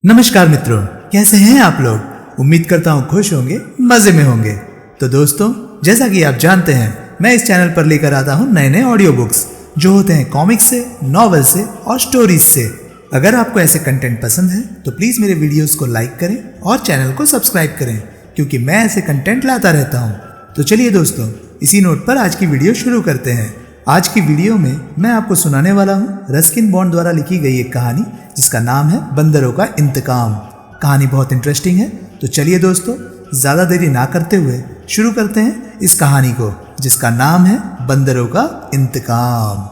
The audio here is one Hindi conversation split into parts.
नमस्कार मित्रों, कैसे हैं आप लोग। उम्मीद करता हूँ खुश होंगे, मजे में होंगे। तो दोस्तों, जैसा कि आप जानते हैं, मैं इस चैनल पर लेकर आता हूँ नए नए ऑडियो बुक्स जो होते हैं कॉमिक्स से, नॉवेल से और स्टोरीज से। अगर आपको ऐसे कंटेंट पसंद है तो प्लीज मेरे वीडियोस को लाइक करें और चैनल को सब्सक्राइब करें, क्योंकि मैं ऐसे कंटेंट लाता रहता हूँ। तो चलिए दोस्तों, इसी नोट पर आज की वीडियो शुरू करते हैं। आज की वीडियो में मैं आपको सुनाने वाला हूँ रस्किन बॉन्ड द्वारा लिखी गई एक कहानी जिसका नाम है बंदरों का इंतकाम। कहानी बहुत इंटरेस्टिंग है, तो चलिए दोस्तों, ज्यादा देरी ना करते हुए शुरू करते हैं इस कहानी को जिसका नाम है बंदरों का इंतकाम।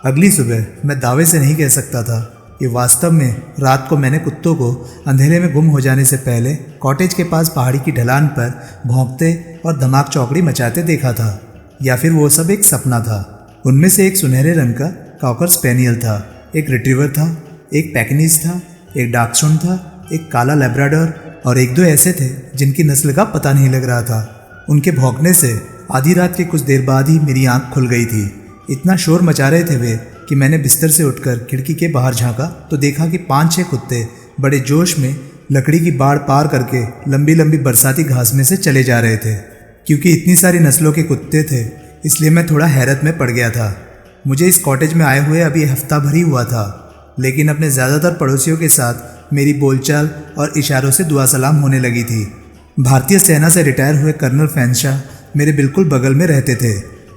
अगली सुबह मैं दावे से नहीं कह सकता था कि वास्तव में रात को मैंने कुत्तों को अंधेरे में गुम हो जाने से पहले कॉटेज के पास पहाड़ी की ढलान पर भौंकते और धमाक चौकड़ी मचाते देखा था, या फिर वो सब एक सपना था। उनमें से एक सुनहरे रंग का कॉकर स्पेनियल था, एक रिट्रीवर था, एक पैकनीज था, एक डार्कशुंड था, एक काला लैब्राडोर और एक दो ऐसे थे जिनकी नस्ल का पता नहीं लग रहा था। उनके भौंकने से आधी रात के कुछ देर बाद ही मेरी आंख खुल गई थी। इतना शोर मचा रहे थे वे कि मैंने बिस्तर से उठकर खिड़की के बाहर झांका तो देखा कि 5-6 कुत्ते बड़े जोश में लकड़ी की बाड़ पार करके लंबी लंबी बरसाती घास में से चले जा रहे थे। क्योंकि इतनी सारी नस्लों के कुत्ते थे, इसलिए मैं थोड़ा हैरत में पड़ गया था। मुझे इस कॉटेज में आए हुए अभी हफ्ता भर ही हुआ था, लेकिन अपने ज़्यादातर पड़ोसियों के साथ मेरी बोलचाल और इशारों से दुआ सलाम होने लगी थी। भारतीय सेना से रिटायर हुए कर्नल फैंशाह मेरे बिल्कुल बगल में रहते थे।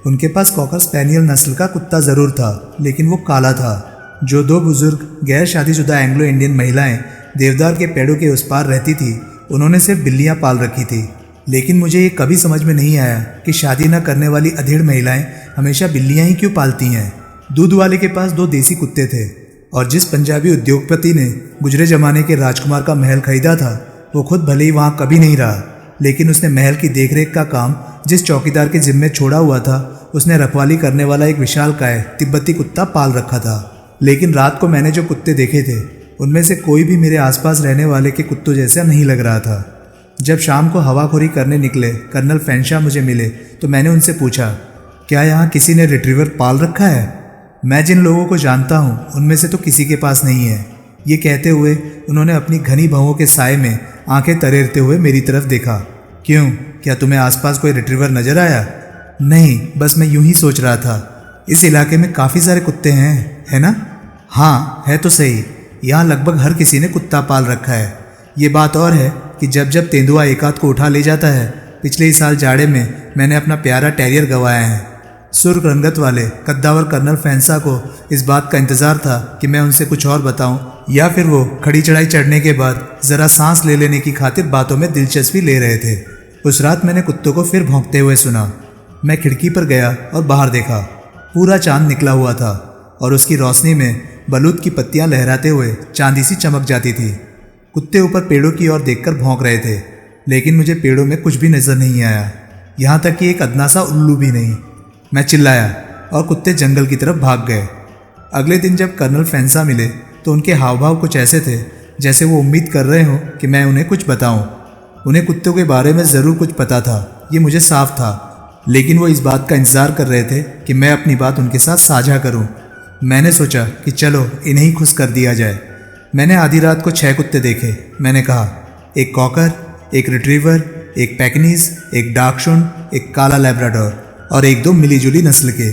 उनके पास कॉकर स्पेनियल नस्ल का कुत्ता ज़रूर था, लेकिन वो काला था। जो 2 बुजुर्ग गैर शादीशुदा एंग्लो इंडियन महिलाएं देवदार के पेड़ों के उस पार रहती थी, उन्होंने सिर्फ बिल्लियाँ पाल रखी थी। लेकिन मुझे ये कभी समझ में नहीं आया कि शादी न करने वाली अधेड़ महिलाएं हमेशा बिल्लियां ही क्यों पालती हैं। दूध वाले के पास 2 देसी कुत्ते थे, और जिस पंजाबी उद्योगपति ने गुजरे जमाने के राजकुमार का महल खरीदा था, वो खुद भले ही वहाँ कभी नहीं रहा, लेकिन उसने महल की देखरेख का काम जिस चौकीदार के जिम्मे छोड़ा हुआ था, उसने रखवाली करने वाला एक विशालकाय तिब्बती कुत्ता पाल रखा था। लेकिन रात को मैंने जो कुत्ते देखे थे, उनमें से कोई भी मेरे आसपास रहने वाले के कुत्तों जैसा नहीं लग रहा था। जब शाम को हवाखोरी करने निकले कर्नल फैंशाह मुझे मिले तो मैंने उनसे पूछा, क्या यहाँ किसी ने रिट्रीवर पाल रखा है? मैं जिन लोगों को जानता हूँ उनमें से तो किसी के पास नहीं है। ये कहते हुए उन्होंने अपनी घनी भौहों के साए में आंखें तरेरते हुए मेरी तरफ देखा। क्यों, क्या तुम्हें आसपास कोई रिट्रीवर नजर आया? नहीं, बस मैं यूं ही सोच रहा था। इस इलाके में काफ़ी सारे कुत्ते हैं, है ना? हाँ, है तो सही। यहाँ लगभग हर किसी ने कुत्ता पाल रखा है। ये बात और है कि जब जब तेंदुआ एक आध को उठा ले जाता है, पिछले ही साल जाड़े में मैंने अपना प्यारा टेरियर गंवाया है। सुर्ख रंगत वाले कद्दावर कर्नल फैंशाह को इस बात का इंतजार था कि मैं उनसे कुछ और बताऊं, या फिर वो खड़ी चढ़ाई चढ़ने के बाद जरा सांस ले लेने की खातिर बातों में दिलचस्पी ले रहे थे। उस रात मैंने कुत्तों को फिर भौंकते हुए सुना। मैं खिड़की पर गया और बाहर देखा। पूरा चांद निकला हुआ था और उसकी रोशनी में बलूत की पत्तियां लहराते हुए चांदी सी चमक जाती थी। कुत्ते ऊपर पेड़ों की ओर देखकर भौंक रहे थे, लेकिन मुझे पेड़ों में कुछ भी नजर नहीं आया, यहाँ तक कि एक अदना सा उल्लू भी नहीं। मैं चिल्लाया और कुत्ते जंगल की तरफ भाग गए। अगले दिन जब कर्नल फैंशाह मिले तो उनके हाव भाव कुछ ऐसे थे जैसे वो उम्मीद कर रहे हों कि मैं उन्हें कुछ बताऊं। उन्हें कुत्तों के बारे में ज़रूर कुछ पता था, ये मुझे साफ था, लेकिन वो इस बात का इंतज़ार कर रहे थे कि मैं अपनी बात उनके साथ साझा करूँ। मैंने सोचा कि चलो इन्हें ही खुश कर दिया जाए। मैंने आधी रात को 6 कुत्ते देखे। मैंने कहा, एक कॉकर, एक रिट्रीवर, एक पैकनीज, एक डार्कशुंड, एक काला लैब्राडोर और 1-2 मिलीजुली नस्ल के।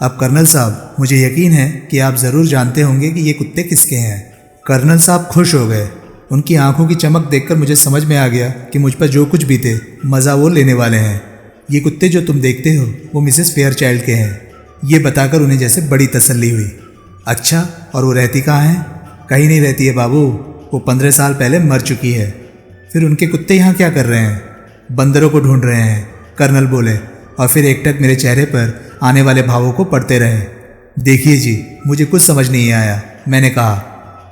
अब कर्नल साहब, मुझे यकीन है कि आप ज़रूर जानते होंगे कि ये कुत्ते किसके हैं। कर्नल साहब खुश हो गए। उनकी आंखों की चमक देखकर मुझे समझ में आ गया कि मुझ पर जो कुछ बीते मज़ा वो लेने वाले हैं। ये कुत्ते जो तुम देखते हो वो मिसेस फेयरचाइल्ड के हैं। ये बताकर उन्हें जैसे बड़ी तसल्ली हुई। अच्छा, और वो रहती कहाँ हैं? कहीं नहीं रहती है बाबू, वो 15 साल पहले मर चुकी है। फिर उनके कुत्ते यहाँ क्या कर रहे हैं? बंदरों को ढूंढ रहे हैं, कर्नल बोले, और फिर एकटक मेरे चेहरे पर आने वाले भावों को पढ़ते रहे। देखिए जी, मुझे कुछ समझ नहीं आया। मैंने कहा,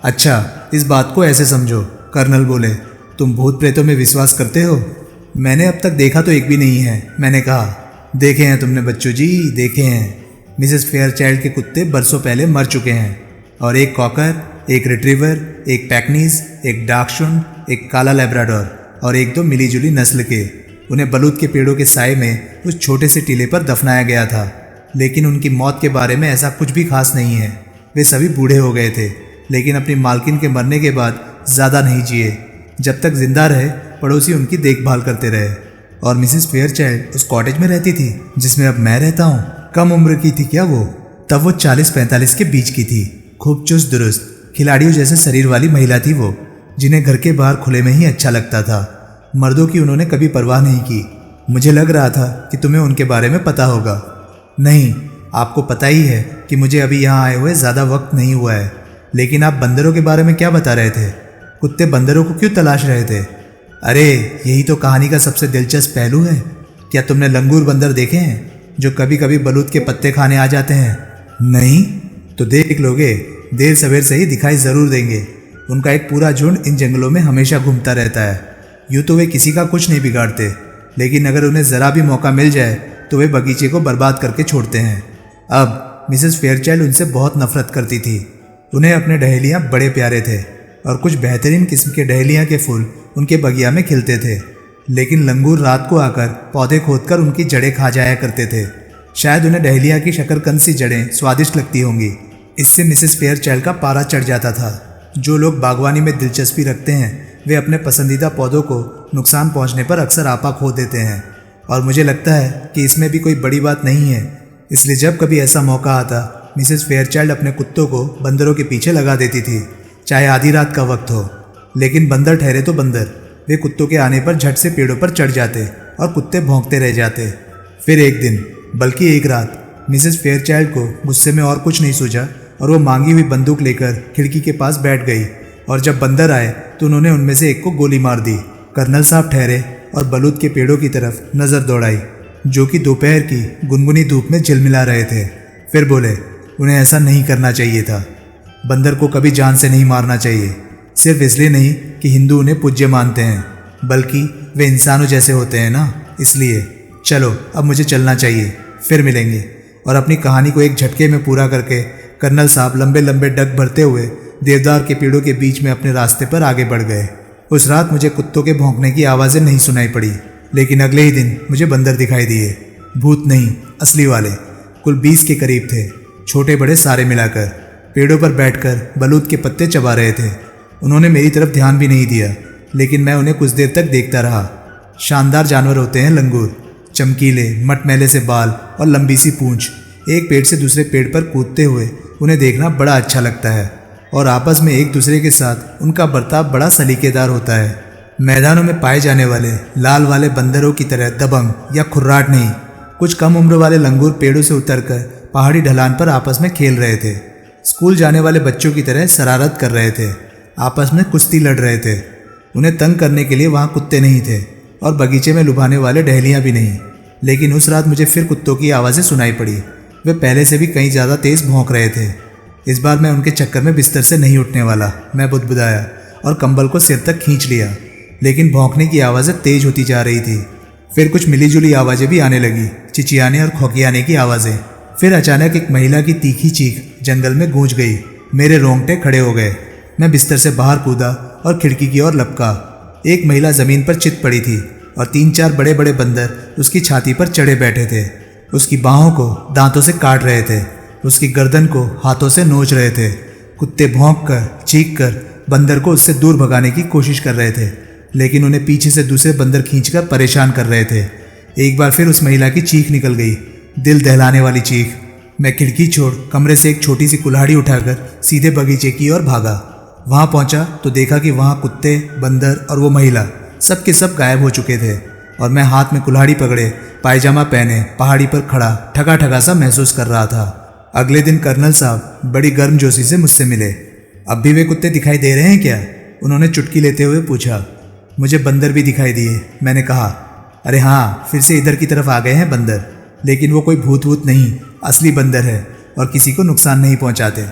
अच्छा, इस बात को ऐसे समझो, कर्नल बोले, तुम भूत प्रेतों में विश्वास करते हो? मैंने अब तक देखा तो एक भी नहीं है। मैंने कहा, देखे हैं तुमने बच्चों जी, देखे हैं। मिसेस फेयरचाइल्ड के कुत्ते बरसों पहले मर चुके हैं, और एक कॉकर, एक रिट्रीवर, एक पैकनीज, एक डार्कशुंड, एक काला लैब्राडोर और 1-2 मिलीजुली नस्ल के। उन्हें बलूत के पेड़ों के साए में उस छोटे से टीले पर दफनाया गया था, लेकिन उनकी मौत के बारे में ऐसा कुछ भी खास नहीं है। वे सभी बूढ़े हो गए थे, लेकिन अपनी मालकिन के मरने के बाद ज़्यादा नहीं जिए। जब तक जिंदा रहे पड़ोसी उनकी देखभाल करते रहे। और मिसेस फेयरचाइल्ड उस कॉटेज में रहती थी जिसमें अब मैं रहता हूँ। कम उम्र की थी क्या वो? तब वो 40-45 के बीच की थी। खूब चुस्त दुरुस्त खिलाड़ियों जैसे शरीर वाली महिला थी वो, जिन्हें घर के बाहर खुले में ही अच्छा लगता था। मर्दों की उन्होंने कभी परवाह नहीं की। मुझे लग रहा था कि तुम्हें उनके बारे में पता होगा। नहीं, आपको पता ही है कि मुझे अभी यहाँ आए हुए ज़्यादा वक्त नहीं हुआ है। लेकिन आप बंदरों के बारे में क्या बता रहे थे? कुत्ते बंदरों को क्यों तलाश रहे थे? अरे यही तो कहानी का सबसे दिलचस्प पहलू है। क्या तुमने लंगूर बंदर देखे हैं जो कभी कभी बलूत के पत्ते खाने आ जाते हैं? नहीं? तो देख लोगे, देर सवेर से ही दिखाई ज़रूर देंगे। उनका एक पूरा झुंड इन जंगलों में हमेशा घूमता रहता है। यूँ तो वे किसी का कुछ नहीं बिगाड़ते, लेकिन अगर उन्हें ज़रा भी मौका मिल जाए तो वे बगीचे को बर्बाद करके छोड़ते हैं। अब मिसेस फेयरचाइल्ड उनसे बहुत नफरत करती थी। उन्हें अपने डहेलियाँ बड़े प्यारे थे और कुछ बेहतरीन किस्म के डहेलियाँ के फूल उनके बगिया में खिलते थे। लेकिन लंगूर रात को आकर पौधे खोदकर उनकी जड़ें खा जाया करते थे। शायद उन्हें डहेलिया की शकरकंद सी जड़ें स्वादिष्ट लगती होंगी। इससे मिसेस फेयरचाइल्ड का पारा चढ़ जाता था। जो लोग बागवानी में दिलचस्पी रखते हैं वे अपने पसंदीदा पौधों को नुकसान पहुंचने पर अक्सर आपा खो देते हैं, और मुझे लगता है कि इसमें भी कोई बड़ी बात नहीं है। इसलिए जब कभी ऐसा मौका आता, मिसेस फेयरचाइल्ड अपने कुत्तों को बंदरों के पीछे लगा देती थी, चाहे आधी रात का वक्त हो। लेकिन बंदर ठहरे तो बंदर, वे कुत्तों के आने पर झट से पेड़ों पर चढ़ जाते और कुत्ते भौंकते रह जाते। फिर एक दिन, बल्कि एक रात, मिसेस फेयरचाइल्ड को गुस्से में और कुछ नहीं सूझा और वो मांगी हुई बंदूक लेकर खिड़की के पास बैठ गई। और जब बंदर आए तो उन्होंने उनमें से एक को गोली मार दी। कर्नल साहब ठहरे और बलूत के पेड़ों की तरफ नज़र दौड़ाई, जो कि दोपहर की गुनगुनी धूप में झिलमिला रहे थे। फिर बोले, उन्हें ऐसा नहीं करना चाहिए था। बंदर को कभी जान से नहीं मारना चाहिए, सिर्फ इसलिए नहीं कि हिंदू उन्हें पूज्य मानते हैं, बल्कि वे इंसानों जैसे होते हैं ना, इसलिए। चलो अब मुझे चलना चाहिए, फिर मिलेंगे। और अपनी कहानी को एक झटके में पूरा करके कर्नल साहब लंबे लंबे डग भरते हुए देवदार के पेड़ों के बीच में अपने रास्ते पर आगे बढ़ गए। उस रात मुझे कुत्तों के भौंकने की आवाज़ें नहीं सुनाई पड़ी, लेकिन अगले ही दिन मुझे बंदर दिखाई दिए। भूत नहीं, असली वाले। कुल 20 के करीब थे, छोटे बड़े सारे मिलाकर। पेड़ों पर बैठकर बलूत के पत्ते चबा रहे थे। उन्होंने मेरी तरफ ध्यान भी नहीं दिया, लेकिन मैं उन्हें कुछ देर तक देखता रहा। शानदार जानवर होते हैं लंगूर, चमकीले मटमैले से बाल और लंबी सी पूंछ। एक पेड़ से दूसरे पेड़ पर कूदते हुए उन्हें देखना बड़ा अच्छा लगता है, और आपस में एक दूसरे के साथ उनका बर्ताव बड़ा सलीकेदार होता है। मैदानों में पाए जाने वाले लाल वाले बंदरों की तरह दबंग या खुर्राट नहीं। कुछ कम उम्र वाले लंगूर पेड़ों से उतरकर पहाड़ी ढलान पर आपस में खेल रहे थे। स्कूल जाने वाले बच्चों की तरह शरारत कर रहे थे, आपस में कुश्ती लड़ रहे थे। उन्हें तंग करने के लिए वहाँ कुत्ते नहीं थे और बगीचे में लुभाने वाले डहेलियाँ भी नहीं। लेकिन उस रात मुझे फिर कुत्तों की आवाज़ें सुनाई पड़ी। वे पहले से भी कहीं ज़्यादा तेज़ भौंक रहे थे। इस बार मैं उनके चक्कर में बिस्तर से नहीं उठने वाला। मैं बुदबुदाया और कंबल को सिर तक खींच लिया, लेकिन भौंकने की आवाज़ें तेज होती जा रही थी। फिर कुछ मिलीजुली आवाज़ें भी आने लगी, चिचियाने और खोकियाने की आवाज़ें। फिर अचानक एक महिला की तीखी चीख जंगल में गूंज गई। मेरे रोंगटे खड़े हो गए। मैं बिस्तर से बाहर कूदा और खिड़की की ओर लपका। एक महिला ज़मीन पर चित पड़ी थी और 3-4 बड़े बड़े बंदर उसकी छाती पर चढ़े बैठे थे। उसकी बाहों को दांतों से काट रहे थे, उसकी गर्दन को हाथों से नोच रहे थे। कुत्ते भौंककर, चीखकर बंदर को उससे दूर भगाने की कोशिश कर रहे थे, लेकिन उन्हें पीछे से दूसरे बंदर खींचकर परेशान कर रहे थे। एक बार फिर उस महिला की चीख निकल गई, दिल दहलाने वाली चीख। मैं खिड़की छोड़ कमरे से एक छोटी सी कुल्हाड़ी उठाकर सीधे बगीचे की ओर भागा। वहां पहुंचा तो देखा कि वहां कुत्ते, बंदर और वो महिला सब के सब गायब हो चुके थे, और मैं हाथ में कुल्हाड़ी पकड़े, पायजामा पहने पहाड़ी पर खड़ा ठगा ठगा सा महसूस कर रहा था। अगले दिन कर्नल साहब बड़ी गर्मजोशी से मुझसे मिले। अब भी वे कुत्ते दिखाई दे रहे हैं क्या? उन्होंने चुटकी लेते हुए पूछा। मुझे बंदर भी दिखाई दिए, मैंने कहा। अरे हाँ, फिर से इधर की तरफ आ गए हैं बंदर, लेकिन वो कोई भूत वूत नहीं, असली बंदर है और किसी को नुकसान नहीं पहुंचाते।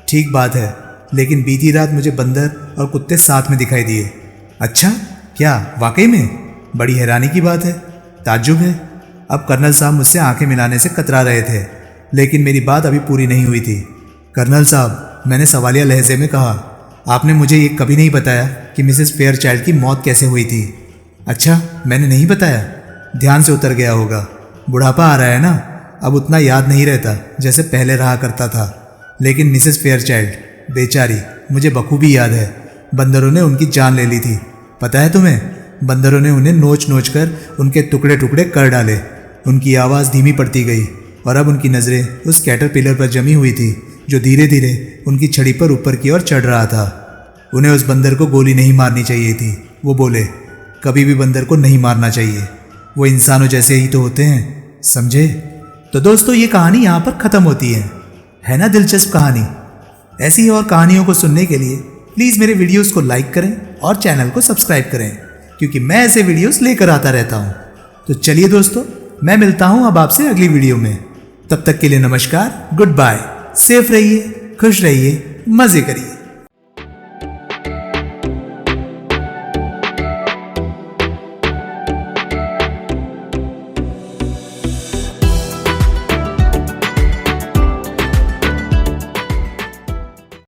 ठीक बात है, लेकिन बीती रात मुझे बंदर और कुत्ते साथ में दिखाई दिए। अच्छा, क्या वाकई में? बड़ी हैरानी की बात है, ताज्जुब है। अब कर्नल साहब मुझसे आंखें मिलाने से कतरा रहे थे, लेकिन मेरी बात अभी पूरी नहीं हुई थी। कर्नल साहब, मैंने सवालिया लहजे में कहा, आपने मुझे ये कभी नहीं बताया कि मिसेस फेयरचाइल्ड की मौत कैसे हुई थी। अच्छा, मैंने नहीं बताया? ध्यान से उतर गया होगा। बुढ़ापा आ रहा है ना, अब उतना याद नहीं रहता जैसे पहले रहा करता था। लेकिन मिसेस फेयरचाइल्ड बेचारी, मुझे बखूबी याद है। बंदरों ने उनकी जान ले ली थी। पता है तुम्हें, बंदरों ने उन्हें नोच नोच कर उनके टुकड़े टुकड़े कर डाले। उनकी आवाज़ धीमी पड़ती गई और अब उनकी नज़रें उस कैटरपिलर पर जमी हुई थी जो धीरे धीरे उनकी छड़ी पर ऊपर की ओर चढ़ रहा था। उन्हें उस बंदर को गोली नहीं मारनी चाहिए थी, वो बोले। कभी भी बंदर को नहीं मारना चाहिए, वो इंसानों जैसे ही तो होते हैं, समझे। तो दोस्तों, ये कहानी यहाँ पर ख़त्म होती है ना दिलचस्प कहानी। ऐसी ही और कहानियों को सुनने के लिए प्लीज़ मेरे वीडियोस को लाइक करें और चैनल को सब्सक्राइब करें, क्योंकि मैं ऐसे वीडियोस लेकर आता रहता हूँ। तो चलिए दोस्तों, मैं मिलता हूँ अब आपसे अगली वीडियो में। तब तक के लिए नमस्कार, गुड बाय, सेफ रहिए, खुश रहिए, मज़े करिए।